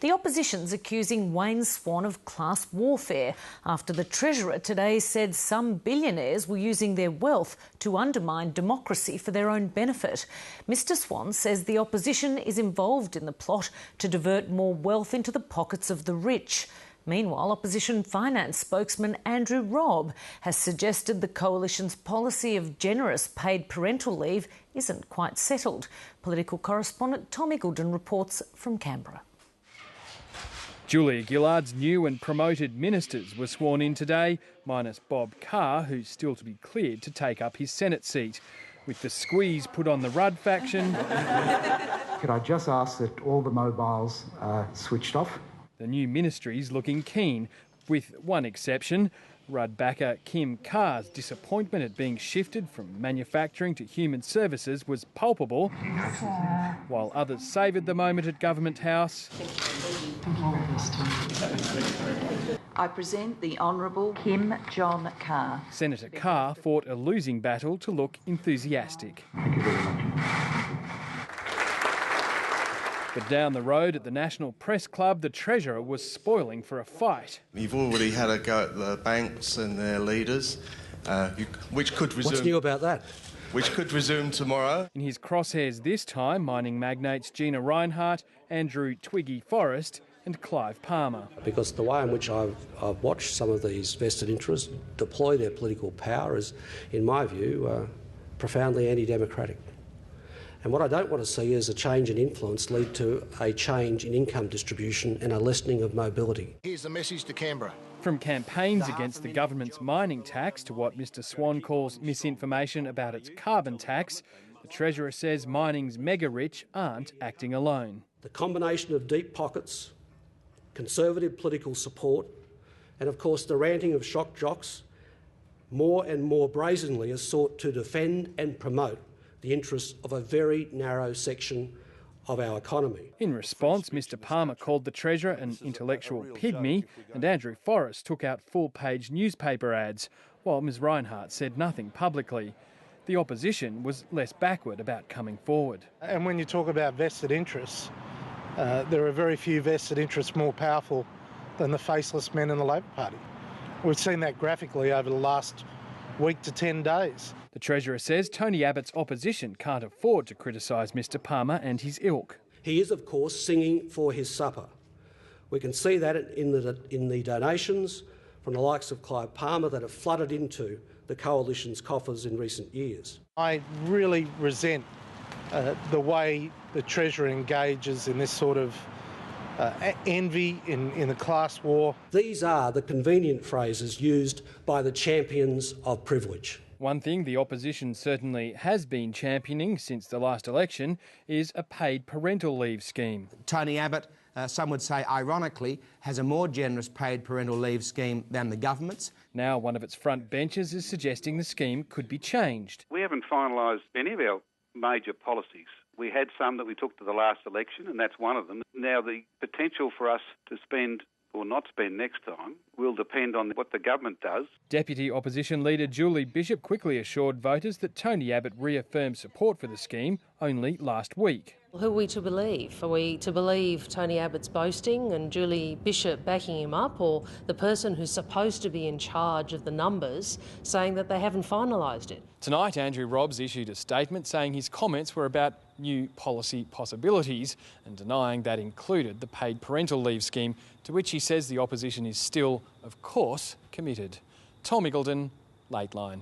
The opposition's accusing Wayne Swan of class warfare after the Treasurer today said some billionaires were using their wealth to undermine democracy for their own benefit. Mr Swan says the opposition is involved in the plot to divert more wealth into the pockets of the rich. Meanwhile, opposition finance spokesman Andrew Robb has suggested the coalition's policy of generous paid parental leave isn't quite settled. Political correspondent Tom Iggulden reports from Canberra. Julia Gillard's new and promoted ministers were sworn in today, minus Bob Carr, who's still to be cleared to take up his Senate seat. With the squeeze put on the Rudd faction... Could I just ask that all the mobiles are switched off? The new ministry's looking keen, with one exception. Rudd backer Kim Carr's disappointment at being shifted from manufacturing to human services was palpable, while others savoured the moment at Government House. I present the Honourable Kim John Carr. Senator Carr fought a losing battle to look enthusiastic. Thank you very much. But down the road at the National Press Club, the Treasurer was spoiling for a fight. You've already had a go at the banks and their leaders, which could resume... What's new about that? Which could resume tomorrow. In his crosshairs this time, mining magnates Gina Rinehart, Andrew Twiggy Forrest and Clive Palmer. Because the way in which I've watched some of these vested interests deploy their political power is, in my view, profoundly anti-democratic. And what I don't want to see is a change in influence lead to a change in income distribution and a lessening of mobility. Here's the message to Canberra. From campaigns against the government's mining tax to what Mr Swan calls misinformation about its carbon tax, the Treasurer says mining's mega-rich aren't acting alone. The combination of deep pockets, conservative political support, and of course the ranting of shock jocks more and more brazenly has sought to defend and promote the interests of a very narrow section of our economy. In response, Mr Palmer called the Treasurer an intellectual pygmy, and Andrew Forrest took out full-page newspaper ads, while Ms Rinehart said nothing publicly. The opposition was less backward about coming forward. And when you talk about vested interests, there are very few vested interests more powerful than the faceless men in the Labor Party. We've seen that graphically over the last week to 10 days. The Treasurer says Tony Abbott's opposition can't afford to criticise Mr Palmer and his ilk. He is, of course, singing for his supper. We can see that in the donations from the likes of Clive Palmer that have flooded into the coalition's coffers in recent years. I really resent the way the Treasurer engages in this sort of envy in the class war. These are the convenient phrases used by the champions of privilege. One thing the opposition certainly has been championing since the last election is a paid parental leave scheme. Tony Abbott, some would say ironically, has a more generous paid parental leave scheme than the government's. Now one of its front benches is suggesting the scheme could be changed. We haven't finalised any of our major policies. We had some that we took to the last election, and that's one of them. Now, the potential for us to spend or not spend next time will depend on what the government does. Deputy Opposition Leader Julie Bishop quickly assured voters that Tony Abbott reaffirmed support for the scheme only last week. Who are we to believe? Are we to believe Tony Abbott's boasting and Julie Bishop backing him up, or the person who's supposed to be in charge of the numbers saying that they haven't finalised it? Tonight, Andrew Robbs issued a statement saying his comments were about new policy possibilities and denying that included the paid parental leave scheme, to which he says the opposition is still, of course, committed. Tom Iggulden, Late Line.